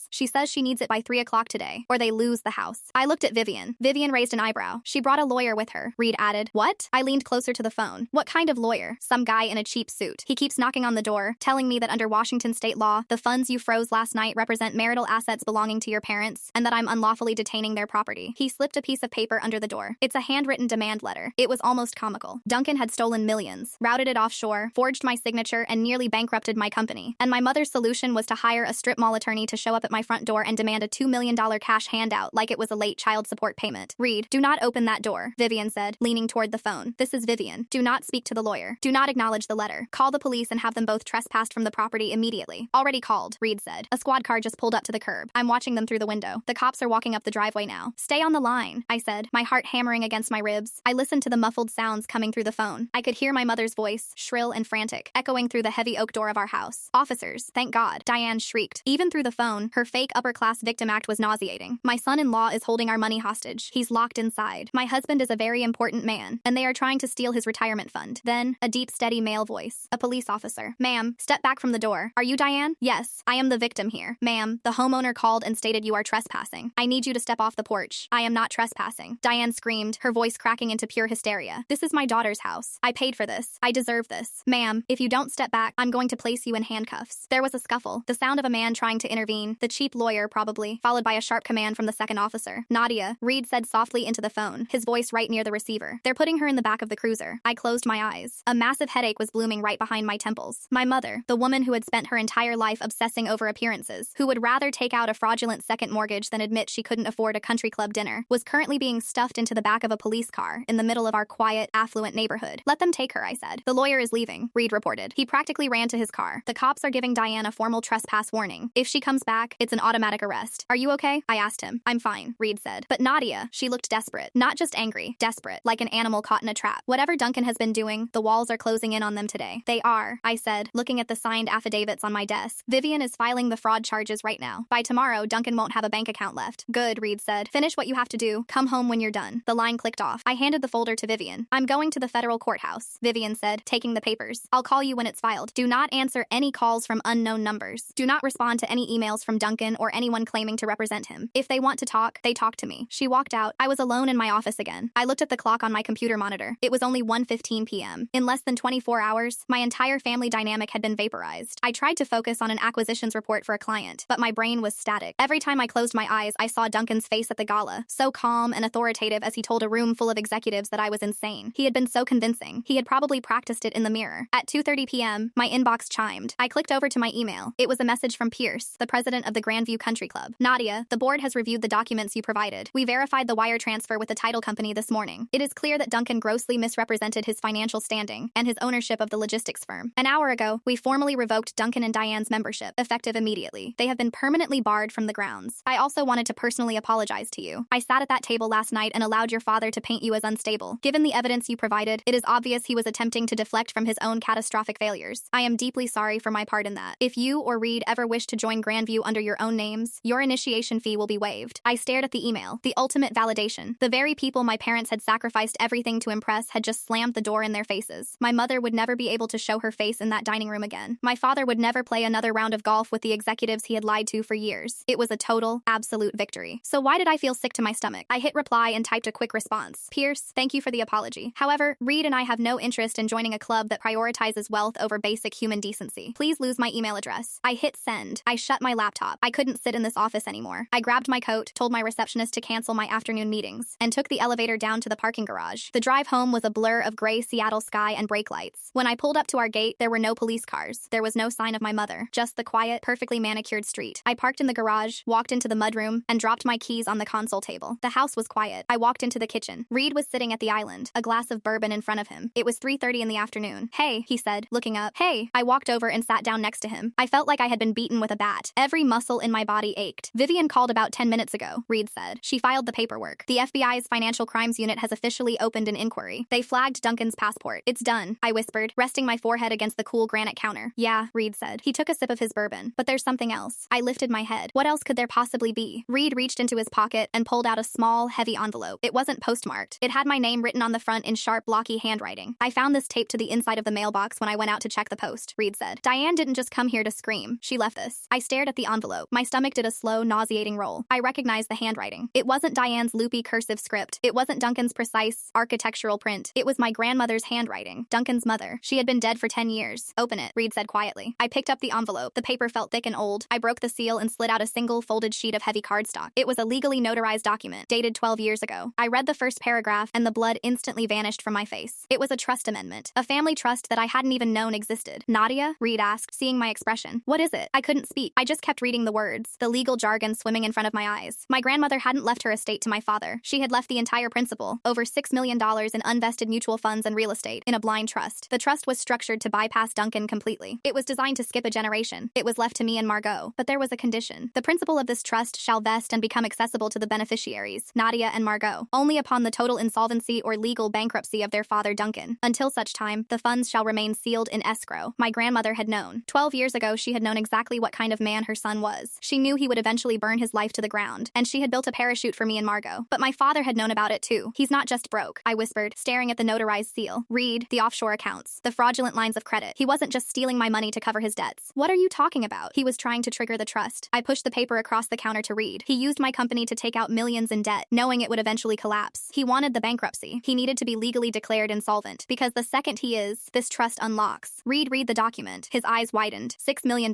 She says she needs it by 3 o'clock today, or they lose the house. I looked at Vivian. Vivian raised an eyebrow. She brought a lawyer with her, Reed added. What? I leaned closer to the phone. What kind of lawyer? Some guy in a cheap suit. He keeps knocking on the door, telling me that under Washington state law, the funds you froze last night represent marital assets belonging to your parents, and that I'm unlawfully detaining their property. He slipped a piece of paper under the door. It's a handwritten demand letter. It was almost comical. Duncan had stolen millions, routed it offshore, forged my signature, and nearly bankrupted my company. And my mother's solution was to hire a strip mall attorney to show up at my front door and demand a $2 million cash handout like it was a late child support payment. Reed, do not open that door, Vivian said, leaning toward the phone. This is Vivian. Do not speak to the lawyer. Do not acknowledge the letter. Call the police and have them both trespassed from the property immediately. Already called, Reed said. A squad car just pulled up to the curb. I'm watching them through the window. The cops are walking up the driveway now. Stay on the line, I said, my heart hammering against my ribs. I listened to the muffled sounds coming through the phone. I could hear my mother's voice, shrill and frantic, echoing through the heavy oak door of our house. Officers, thank God, Diane shrieked. Even through the phone, her fake upper-class victim act was nauseating. My son-in-law is holding our money hostage. He's locked inside. My husband is a very important man, and they are trying to steal his retirement fund. Then, a deep, steady male voice. A police officer. Ma'am, step back from the door. Are you Diane? Yes, I am the victim here. Ma'am, the homeowner called and stated you are trespassing. I need you to step off the porch. I am not trespassing. Diane screamed, her voice cracking into pure hysteria. This is my daughter's house. I paid for this. I deserve this. Ma'am, if you don't step back, I'm going to place you in handcuffs. There was a scuffle, the sound of a man trying to intervene, the cheap lawyer probably, followed by a sharp command from the second officer. Nadia, Reed said softly into the phone, his voice right near the receiver. They're putting her in the back of the cruiser. I closed my eyes. A massive headache was blooming right behind my temples. My mother, the woman who had spent her entire life obsessing over appearances, who would rather take out a fraudulent second mortgage than admit she couldn't afford a country club dinner, was currently being stuffed into the back of a police car in the middle of our quiet, affluent neighborhood. Let them take her, I said. The lawyer is leaving, Reed reported. He practically ran to his car. The cops are giving Diane a formal trespass warning. If she comes back, it's an automatic arrest. Are you okay? I asked him. I'm fine, Reed said. But Nadia, she looked desperate. Not just angry, desperate, like an animal caught in a trap. Whatever Duncan has been doing, the walls are closing in on them today. They are, I said, looking at the signed affidavits on my desk. Vivian is filing the fraud charges right now. By tomorrow, Duncan won't have a bank account left. Good, Reed said. Finish what you have to do. Come home when you're done. The line clicked off. I handed the folder to Vivian. I'm going to the federal courthouse, Vivian said, taking the papers. I'll call you when it's filed. Do not answer any calls from unknown numbers. Do not respond to any emails from Duncan or anyone claiming to represent him. If they want to talk, they talk to me. She walked out. I was alone in my office again. I looked at the clock on my computer monitor. It was only 1:15 p.m. In less than 24 hours, my entire family dynamic had been vaporized. I tried to focus on an acquisitions report for a client, but my brain was static. Every time I closed my eyes, I saw Duncan's face at the gala, so calm and authoritative as he told a room full of executives that I was insane. He had been so convincing. He had probably practiced it in the mirror. At 2:30 p.m., my inbox chimed. I clicked over to my email. It was a message from Pierce, the president of the Grandview Country Club. Nadia, the board has reviewed the documents you provided. We verified the wire transfer with the title company this morning. It is clear that Duncan grossly misrepresented his financial standing and his ownership of the logistics firm. An hour ago, we formally revoked Duncan and Diane's membership, effective immediately. They have been permanently barred from the grounds. I also wanted to personally apologize to you. I sat at that table last night and allowed your father to paint you as unstable. Given the evidence you provided, it is obvious he was attempting to deflect from his own catastrophic failures. I am deeply sorry for my part in that. If you or Reed ever wish to join Grandview under your own names, your initiation fee will be waived. I stared at the email. The ultimate validation. The very people my parents had sacrificed everything to impress had just slammed the door in their faces. My mother would never be able to show her face in that dining room again. My father would never play another round of golf with the executives he had lied to for years. It was a total, absolute victory. So why did I feel sick to my stomach? I hit reply and typed a quick response. Pierce, thank you for the apology. However, Reed and I have no interest in joining a club that prioritizes wealth over basic human decency. Please lose my email address. I hit send. I shut my laptop. I couldn't couldn't sit in this office anymore. I grabbed my coat, told my receptionist to cancel my afternoon meetings, and took the elevator down to the parking garage. The drive home was a blur of gray Seattle sky and brake lights. When I pulled up to our gate, there were no police cars. There was no sign of my mother, just the quiet, perfectly manicured street. I parked in the garage, walked into the mudroom, and dropped my keys on the console table. The house was quiet. I walked into the kitchen. Reed was sitting at the island, a glass of bourbon in front of him. It was 3:30 in the afternoon. "Hey," he said, looking up. "Hey." I walked over and sat down next to him. I felt like I had been beaten with a bat. Every muscle in my body ached. "Vivian called about 10 minutes ago," Reed said. "She filed the paperwork. The FBI's Financial Crimes Unit has officially opened an inquiry. They flagged Duncan's passport. It's done," I whispered, resting my forehead against the cool granite counter. "Yeah," Reed said. He took a sip of his bourbon. "But there's something else." I lifted my head. What else could there possibly be? Reed reached into his pocket and pulled out a small, heavy envelope. It wasn't postmarked. It had my name written on the front in sharp, blocky handwriting. "I found this taped to the inside of the mailbox when I went out to check the post," Reed said. "Diane didn't just come here to scream. She left this." I stared at the envelope. My stomach did a slow, nauseating roll. I recognized the handwriting. It wasn't Diane's loopy cursive script. It wasn't Duncan's precise, architectural print. It was my grandmother's handwriting. Duncan's mother. She had been dead for 10 years. "Open it," Reed said quietly. I picked up the envelope. The paper felt thick and old. I broke the seal and slid out a single, folded sheet of heavy cardstock. It was a legally notarized document, dated 12 years ago. I read the first paragraph, and the blood instantly vanished from my face. It was a trust amendment. A family trust that I hadn't even known existed. "Nadia?" Reed asked, seeing my expression. "What is it?" I couldn't speak. I just kept reading the words, the legal jargon swimming in front of my eyes. My grandmother hadn't left her estate to my father. She had left the entire principal, over $6 million in unvested mutual funds and real estate, in a blind trust. The trust was structured to bypass Duncan completely. It was designed to skip a generation. It was left to me and Margot. But there was a condition. The principal of this trust shall vest and become accessible to the beneficiaries, Nadia and Margot, only upon the total insolvency or legal bankruptcy of their father Duncan. Until such time, the funds shall remain sealed in escrow. My grandmother had known. 12 years ago, she had known exactly what kind of man her son was. She knew he would eventually burn his life to the ground, and she had built a parachute for me and Margot. But my father had known about it too. "He's not just broke," I whispered, staring at the notarized seal. "Read the offshore accounts, the fraudulent lines of credit. He wasn't just stealing my money to cover his debts." "What are you talking about?" "He was trying to trigger the trust." I pushed the paper across the counter to Reed. "He used my company to take out millions in debt, knowing it would eventually collapse. He wanted the bankruptcy. He needed to be legally declared insolvent, because the second he is, this trust unlocks." Reed read the document. His eyes widened. $6 million.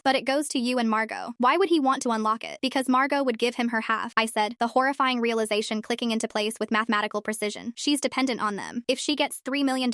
"But it goes to you and Margot." "Why would he want to unlock it?" "Because Margot would give him her half," I said, the horrifying realization clicking into place with mathematical precision. "She's dependent on them. If she gets $3 million,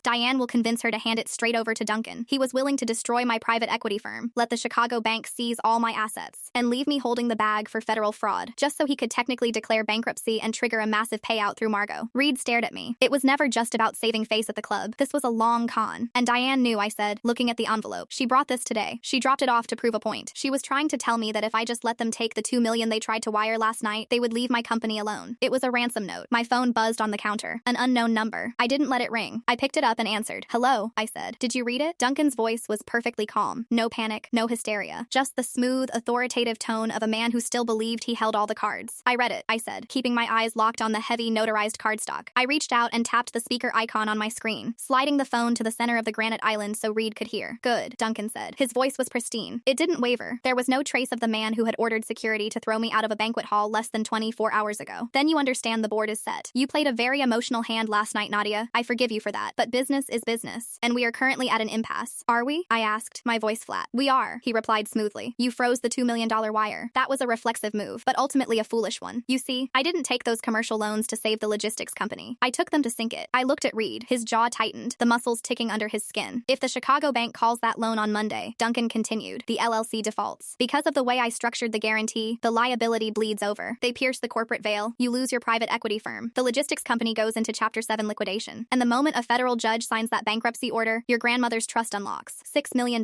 Diane will convince her to hand it straight over to Duncan. He was willing to destroy my private equity firm, let the Chicago bank seize all my assets, and leave me holding the bag for federal fraud, just so he could technically declare bankruptcy and trigger a massive payout through Margot." Reed stared at me. It was never just about saving face at the club. This was a long con. "And Diane knew," I said, looking at the envelope. "She brought this today. She dropped it off to prove a point. She was trying to tell me that if I just let them take the $2 million they tried to wire last night, they would leave my company alone. It was a ransom note." My phone buzzed on the counter. An unknown number. I didn't let it ring. I picked it up and answered. "Hello," I said. "Did you read it?" Duncan's voice was perfectly calm. No panic, no hysteria. Just the smooth, authoritative tone of a man who still believed he held all the cards. "I read it," I said, keeping my eyes locked on the heavy, notarized cardstock. I reached out and tapped the speaker icon on my screen, sliding the phone to the center of the granite island so Reed could hear. "Good," Duncan said. His voice was pristine. It didn't waver. There was no trace of the man who had ordered security to throw me out of a banquet hall less than 24 hours ago. "Then you understand the board is set. You played a very emotional hand last night, Nadia. I forgive you for that. But business is business, and we are currently at an impasse." "Are we?" I asked, my voice flat. "We are," he replied smoothly. "You froze the $2 million wire. That was a reflexive move, but ultimately a foolish one. You see, I didn't take those commercial loans to save the logistics company. I took them to sink it." I looked at Reed. His jaw tightened, the muscles ticking under his skin. "If the Chicago bank calls that loan on Monday," Duncan continued, "the LLC defaults. Because of the way I structured the guarantee, the liability bleeds over. They pierce the corporate veil. You lose your private equity firm. The logistics company goes into Chapter 7 liquidation. And the moment a federal judge signs that bankruptcy order, your grandmother's trust unlocks. $6 million.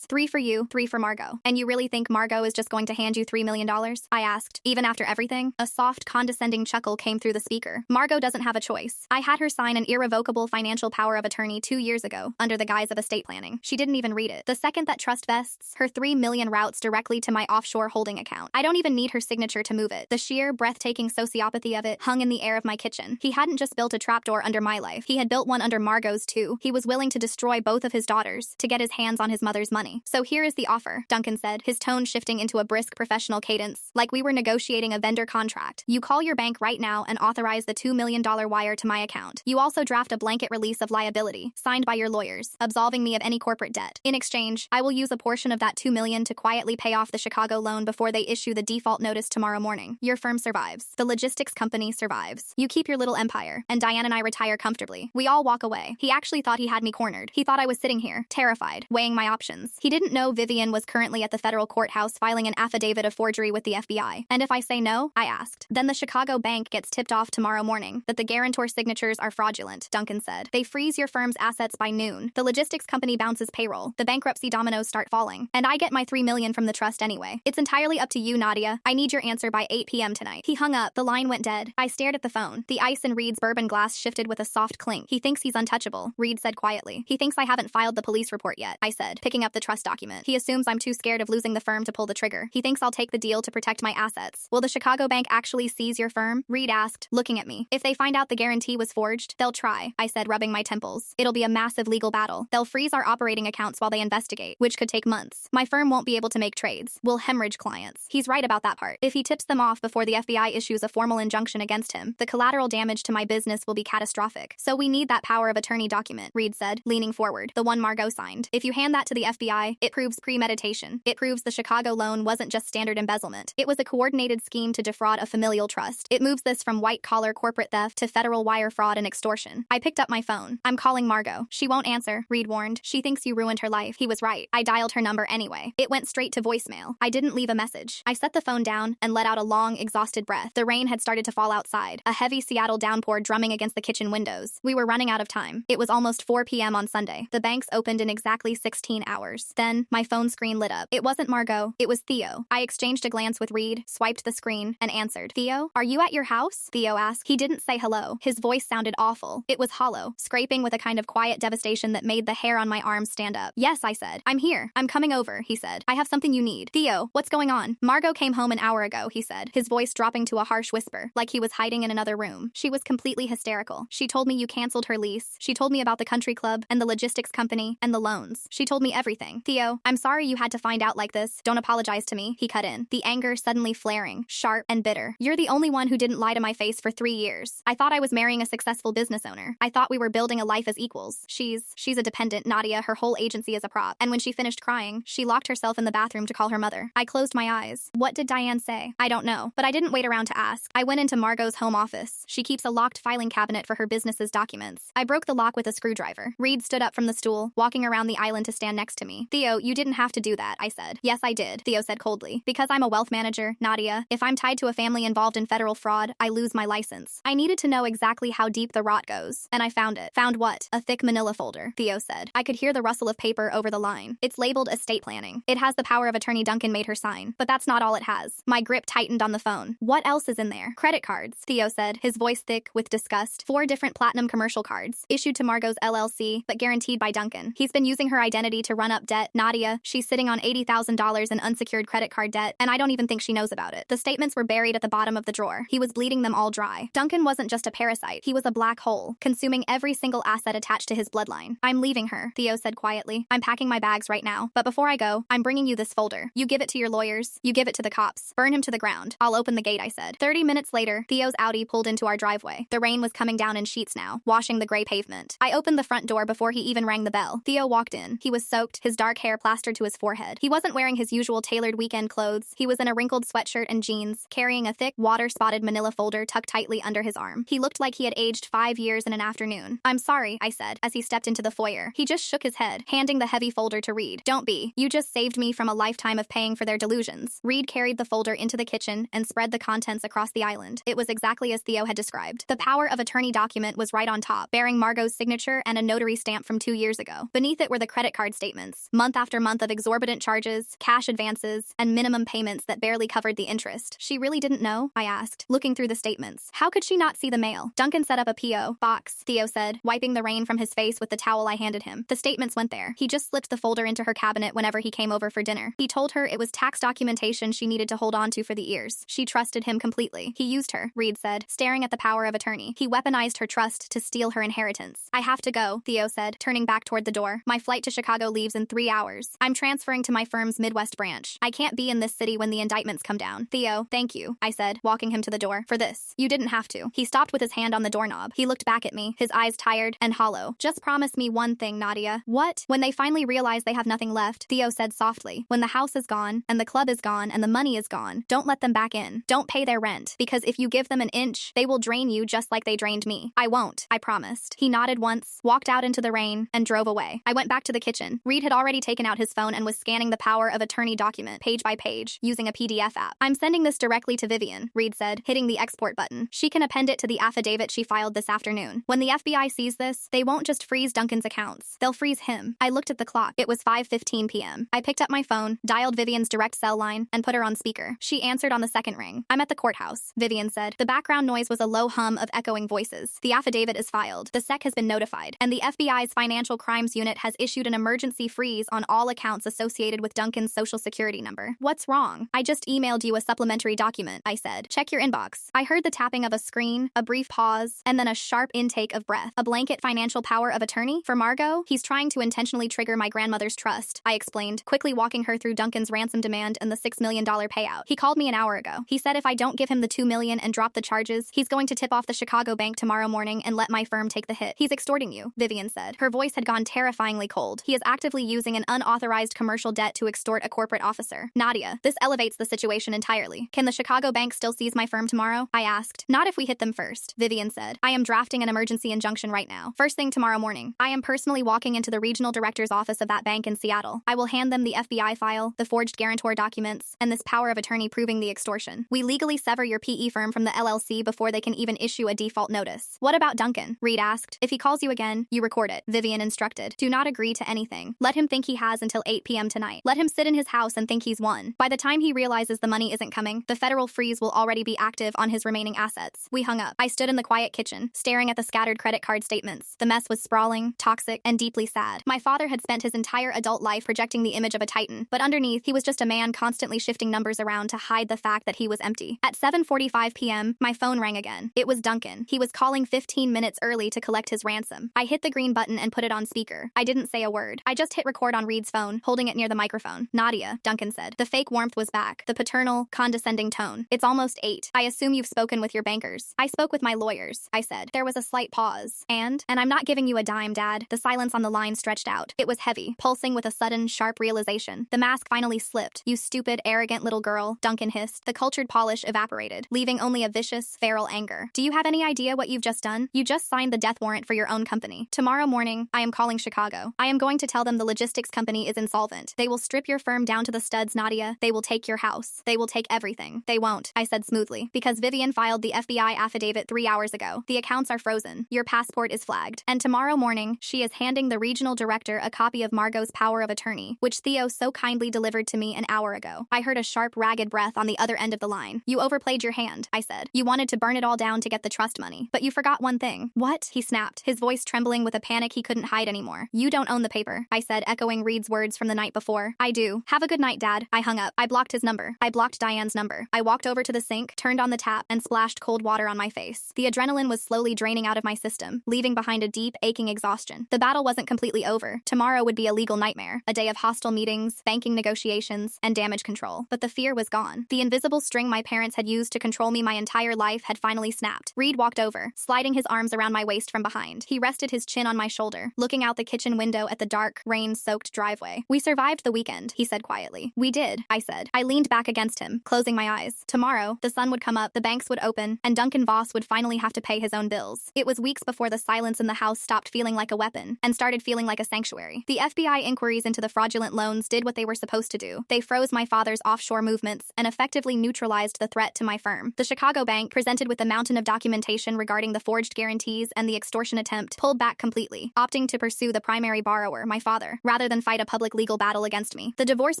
3 for you, 3 for Margot." "And you really think Margot is just going to hand you $3 million? I asked. "Even after everything?" A soft, condescending chuckle came through the speaker. "Margot doesn't have a choice. I had her sign an irrevocable financial power of attorney 2 years ago, under the guise of estate planning. She didn't even read it. The second that trust vests, her $3 million routes directly to my offshore holding account. I don't even need her signature to move it. The sheer, breathtaking sociopathy of it hung in the air of my kitchen. He hadn't just built a trapdoor under my life. He had built one under Margot's too. He was willing to destroy both of his daughters to get his hands on his mother's money. "So here is the offer," Duncan said, his tone shifting into a brisk professional cadence, like we were negotiating a vendor contract. "You call your bank right now and authorize the $2 million wire to my account. You also draft a blanket release of liability, signed by your lawyers, absolving me of any corporate debt. In exchange, I will use a portion of that $2 million to quietly pay off off the Chicago loan before they issue the default notice tomorrow morning. Your firm survives. The logistics company survives. You keep your little empire, and Diane and I retire comfortably. We all walk away. He actually thought he had me cornered. He thought I was sitting here, terrified, weighing my options. He didn't know Vivian was currently at the federal courthouse filing an affidavit of forgery with the FBI. And if I say no, I asked. Then the Chicago bank gets tipped off tomorrow morning that the guarantor signatures are fraudulent, Duncan said. They freeze your firm's assets by noon. The logistics company bounces payroll. The bankruptcy dominoes start falling. And I get my $3 million from the trust anyway. It's entirely up to you, Nadia. I need your answer by 8 p.m. tonight. He hung up. The line went dead. I stared at the phone. The ice in Reed's bourbon glass shifted with a soft clink. He thinks he's untouchable, Reed said quietly. He thinks I haven't filed the police report yet, I said, picking up the trust document. He assumes I'm too scared of losing the firm to pull the trigger. He thinks I'll take the deal to protect my assets. Will the Chicago bank actually seize your firm? Reed asked, looking at me. If they find out the guarantee was forged, they'll try, I said, rubbing my temples. It'll be a massive legal battle. They'll freeze our operating accounts while they investigate, which could take months. My firm won't be able to make trades. We'll hemorrhage clients. He's right about that part. If he tips them off before the FBI issues a formal injunction against him, the collateral damage to my business will be catastrophic. So we need that power of attorney document, Reed said, leaning forward, the one Margot signed. If you hand that to the FBI, it proves premeditation. It proves the Chicago loan wasn't just standard embezzlement. It was a coordinated scheme to defraud a familial trust. It moves this from white-collar corporate theft to federal wire fraud and extortion. I picked up my phone. I'm calling Margot. She won't answer, Reed warned. She thinks you ruined her life. He was right. I dialed her number anyway. It went straight to voicemail. I didn't leave a message. I set the phone down and let out a long, exhausted breath. The rain had started to fall outside, a heavy Seattle downpour drumming against the kitchen windows. We were running out of time. It was almost 4 p.m. on Sunday. The banks opened in exactly 16 hours. Then, my phone screen lit up. It wasn't Margot. It was Theo. I exchanged a glance with Reed, swiped the screen, and answered. Theo, are you at your house? Theo asked. He didn't say hello. His voice sounded awful. It was hollow, scraping with a kind of quiet devastation that made the hair on my arms stand up. Yes, I said. I'm here. I'm coming over, he said. I have something you need. Theo, what's going on? Margot came home an hour ago, he said, his voice dropping to a harsh whisper, like he was hiding in another room. She was completely hysterical. She told me you canceled her lease. She told me about the country club and the logistics company and the loans. She told me everything. Theo, I'm sorry you had to find out like this. Don't apologize to me, he cut in, the anger suddenly flaring, sharp and bitter. You're the only one who didn't lie to my face for 3 years. I thought I was marrying a successful business owner. I thought we were building a life as equals. She's a dependent, Nadia. Her whole agency is a prop. And when she finished crying, she locked herself in the bathroom to call her mother. I closed my eyes. What did Diane say? I don't know, but I didn't wait around to ask. I went into Margot's home office. She keeps a locked filing cabinet for her business's documents. I broke the lock with a screwdriver. Reed stood up from the stool, walking around the island to stand next to me. Theo, you didn't have to do that, I said. Yes, I did, Theo said coldly. Because I'm a wealth manager, Nadia, if I'm tied to a family involved in federal fraud, I lose my license. I needed to know exactly how deep the rot goes. And I found it. Found what? A thick manila folder, Theo said. I could hear the rustle of paper over the line. It's labeled estate planning. It has the power of attorney Duncan made her sign. But that's not all it has. My grip tightened on the phone. What else is in there? Credit cards, Theo said, his voice thick with disgust. 4 different platinum commercial cards, issued to Margot's LLC, but guaranteed by Duncan. He's been using her identity to run up debt. Nadia, she's sitting on $80,000 in unsecured credit card debt, and I don't even think she knows about it. The statements were buried at the bottom of the drawer. He was bleeding them all dry. Duncan wasn't just a parasite. He was a black hole, consuming every single asset attached to his bloodline. I'm leaving her, Theo said quietly. I'm packing my bags right now. But before I go, I'm bringing you this folder. You give it to your lawyers. You give it to the cops. Burn him to the ground. I'll open the gate, I said. 30 minutes later, Theo's Audi pulled into our driveway. The rain was coming down in sheets now, washing the gray pavement. I opened the front door before he even rang the bell. Theo walked in. He was soaked, his dark hair plastered to his forehead. He wasn't wearing his usual tailored weekend clothes. He was in a wrinkled sweatshirt and jeans, carrying a thick, water-spotted manila folder tucked tightly under his arm. He looked like he had aged 5 years in an afternoon. I'm sorry, I said, as he stepped into the foyer. He just shook his head, handing the heavy folder to Reed. Don't be. You just saved me from a lifetime of paying for their delusions. Reed carried the folder into the kitchen and spread the contents across the island. It was exactly as Theo had described. The power of attorney document was right on top, bearing Margot's signature and a notary stamp from 2 years ago. Beneath it were the credit card statements, month after month of exorbitant charges, cash advances, and minimum payments that barely covered the interest. She really didn't know? I asked, looking through the statements. How could she not see the mail? Duncan set up a P.O. box, Theo said, wiping the rain from his face with the towel I handed him. The statements went there. He just slipped the folder into her cabinet whenever he came over for dinner. He told her it was tax documentation she needed to hold on to for the years. She trusted him completely. He used her, Reed said, staring at the power of attorney. He weaponized her trust to steal her inheritance. I have to go, Theo said, turning back toward the door. My flight to Chicago leaves in 3 hours. I'm transferring to my firm's Midwest branch. I can't be in this city when the indictments come down. Theo, thank you, I said, walking him to the door. For this. You didn't have to. He stopped with his hand on the doorknob. He looked back at me, his eyes tired and hollow. Just promise me one thing, Nadia. What? When they finally realize they have nothing left, Theo said softly. When the house house is gone, and the club is gone, and the money is gone. Don't let them back in. Don't pay their rent, because if you give them an inch, they will drain you just like they drained me. I won't, I promised. He nodded once, walked out into the rain, and drove away. I went back to the kitchen. Reed had already taken out his phone and was scanning the power of attorney document, page by page, using a PDF app. I'm sending this directly to Vivian, Reed said, hitting the export button. She can append it to the affidavit she filed this afternoon. When the FBI sees this, they won't just freeze Duncan's accounts. They'll freeze him. I looked at the clock. It was 5:15 p.m. I picked up my phone, dialed Vivian's direct cell line, and put her on speaker. She answered on the second ring. I'm at the courthouse, Vivian said. The background noise was a low hum of echoing voices. The affidavit is filed. The SEC has been notified, and the FBI's Financial Crimes Unit has issued an emergency freeze on all accounts associated with Duncan's social security number. What's wrong? I just emailed you a supplementary document, I said. Check your inbox. I heard the tapping of a screen, a brief pause, and then a sharp intake of breath. A blanket financial power of attorney? For Margot? He's trying to intentionally trigger my grandmother's trust, I explained, quickly walking her through Duncan's ransom demand and the $6 million payout. He called me an hour ago. He said if I don't give him the $2 million and drop the charges, he's going to tip off the Chicago bank tomorrow morning and let my firm take the hit. He's extorting you, Vivian said. Her voice had gone terrifyingly cold. He is actively using an unauthorized commercial debt to extort a corporate officer. Nadia, this elevates the situation entirely. Can the Chicago bank still seize my firm tomorrow? I asked. Not if we hit them first, Vivian said. I am drafting an emergency injunction right now. First thing tomorrow morning. I am personally walking into the regional director's office of that bank in Seattle. I will hand them the FBI file, the forged guarantor documents, and this power of attorney proving the extortion. We legally sever your PE firm from the LLC before they can even issue a default notice. What about Duncan? Reed asked. If he calls you again, you record it, Vivian instructed. Do not agree to anything. Let him think he has until 8 p.m. tonight. Let him sit in his house and think he's won. By the time he realizes the money isn't coming, the federal freeze will already be active on his remaining assets. We hung up. I stood in the quiet kitchen, staring at the scattered credit card statements. The mess was sprawling, toxic, and deeply sad. My father had spent his entire adult life projecting the image of a titan, but underneath, he was just a man constantly shifting numbers around to hide the fact that he was empty. At 7:45 p.m., my phone rang again. It was Duncan. He was calling 15 minutes early to collect his ransom. I hit the green button and put it on speaker. I didn't say a word. I just hit record on Reed's phone, holding it near the microphone. Nadia, Duncan said. The fake warmth was back. The paternal, condescending tone. It's almost 8. I assume you've spoken with your bankers. I spoke with my lawyers, I said. There was a slight pause. And I'm not giving you a dime, Dad. The silence on the line stretched out. It was heavy, pulsing with a sudden, sharp realization. The mask finally slipped. You stupid, arrogant little girl, Duncan hissed. The cultured polish evaporated, leaving only a vicious, feral anger. Do you have any idea what you've just done? You just signed the death warrant for your own company. Tomorrow morning, I am calling Chicago. I am going to tell them the logistics company is insolvent. They will strip your firm down to the studs, Nadia. They will take your house. They will take everything. They won't, I said smoothly, because Vivian filed the FBI affidavit 3 hours ago. The accounts are frozen. Your passport is flagged. And tomorrow morning, she is handing the regional director a copy of Margot's power of attorney, which Theo so kindly delivered to me an hour ago. I heard a sharp, ragged breath on the other end of the line. You overplayed your hand, I said. You wanted to burn it all down to get the trust money, but you forgot one thing. What? He snapped, his voice trembling with a panic he couldn't hide anymore. You don't own the paper, I said, echoing Reed's words from the night before. I do. Have a good night, Dad. I hung up. I blocked his number. I blocked Diane's number. I walked over to the sink, turned on the tap, and splashed cold water on my face. The adrenaline was slowly draining out of my system, leaving behind a deep, aching exhaustion. The battle wasn't completely over. Tomorrow would be a legal nightmare, a day of hostile meetings, banking negotiations, and damage control. But the fear was gone. The invisible string my parents had used to control me my entire life had finally snapped. Reed walked over, sliding his arms around my waist from behind. He rested his chin on my shoulder, looking out the kitchen window at the dark, rain-soaked driveway. We survived the weekend, he said quietly. We did, I said. I leaned back against him, closing my eyes. Tomorrow, the sun would come up, the banks would open, and Duncan Voss would finally have to pay his own bills. It was weeks before the silence in the house stopped feeling like a weapon and started feeling like a sanctuary. The FBI inquiries into the fraudulent loans did what they were supposed to do. They froze my father's offshore movements and effectively neutralized the threat to my firm. The Chicago bank, presented with a mountain of documentation regarding the forged guarantees and the extortion attempt, pulled back completely, opting to pursue the primary borrower, my father, rather than fight a public legal battle against me. The divorce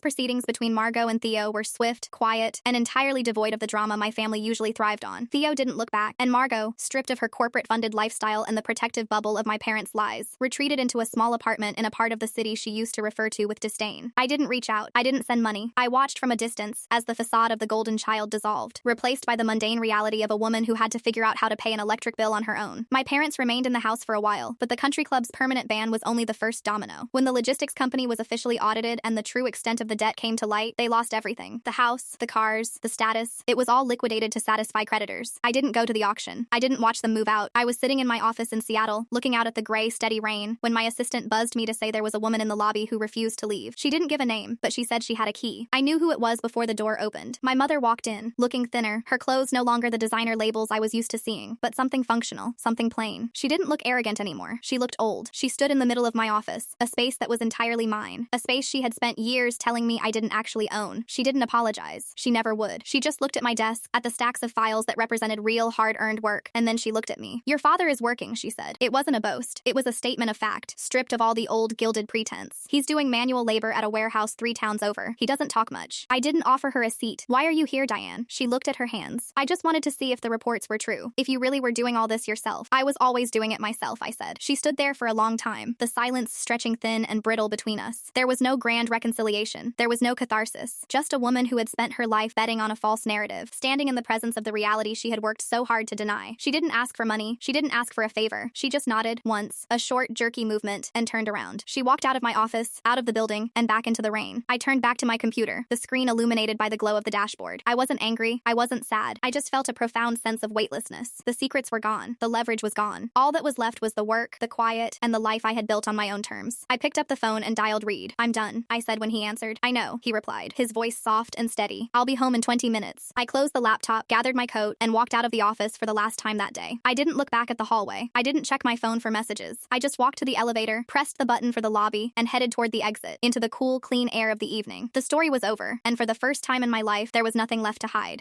proceedings between Margot and Theo were swift, quiet, and entirely devoid of the drama my family usually thrived on. Theo didn't look back, and Margot, stripped of her corporate-funded lifestyle and the protective bubble of my parents' lies, retreated into a small apartment in a part of the city she used to refer to with disdain. I didn't reach out. I didn't send money. I watched from a distance as the facade of the golden child dissolved, replaced by the mundane reality of a woman who had to figure out how to pay an electric bill on her own. My parents remained in the house for a while, but the country club's permanent ban was only the first domino. When the logistics company was officially audited and the true extent of the debt came to light, they lost everything. The house, the cars, the status. It was all liquidated to satisfy creditors. I didn't go to the auction. I didn't watch them move out. I was sitting in my office in Seattle, looking out at the gray, steady rain, when my assistant buzzed me to say there was a woman in the lobby who refused to leave. She didn't give a name, but she she said she had a key. I knew who it was before the door opened. My mother walked in, looking thinner, her clothes no longer the designer labels I was used to seeing, but something functional, something plain. She didn't look arrogant anymore. She looked old. She stood in the middle of my office, a space that was entirely mine, a space she had spent years telling me I didn't actually own. She didn't apologize. She never would. She just looked at my desk, at the stacks of files that represented real, hard-earned work, and then she looked at me. "Your father is working," she said. It wasn't a boast. It was a statement of fact, stripped of all the old gilded pretense. "He's doing manual labor at a warehouse 3 towns over. He doesn't talk much." I didn't offer her a seat. "Why are you here, Diane?" She looked at her hands. "I just wanted to see if the reports were true. If you really were doing all this yourself." "I was always doing it myself," I said. She stood there for a long time, the silence stretching thin and brittle between us. There was no grand reconciliation. There was no catharsis. Just a woman who had spent her life betting on a false narrative, standing in the presence of the reality she had worked so hard to deny. She didn't ask for money. She didn't ask for a favor. She just nodded once, a short, jerky movement, and turned around. She walked out of my office, out of the building, and back into the rain. I turned back to my computer, the screen illuminated by the glow of the dashboard. I wasn't angry. I wasn't sad. I just felt a profound sense of weightlessness. The secrets were gone. The leverage was gone. All that was left was the work, the quiet, and the life I had built on my own terms. I picked up the phone and dialed Reed. "I'm done," I said when he answered. "I know," he replied, his voice soft and steady. "I'll be home in 20 minutes." I closed the laptop, gathered my coat, and walked out of the office for the last time that day. I didn't look back at the hallway. I didn't check my phone for messages. I just walked to the elevator, pressed the button for the lobby, and headed toward the exit, into the cool, clean air of the evening. The story was over, and for the first time in my life, there was nothing left to hide.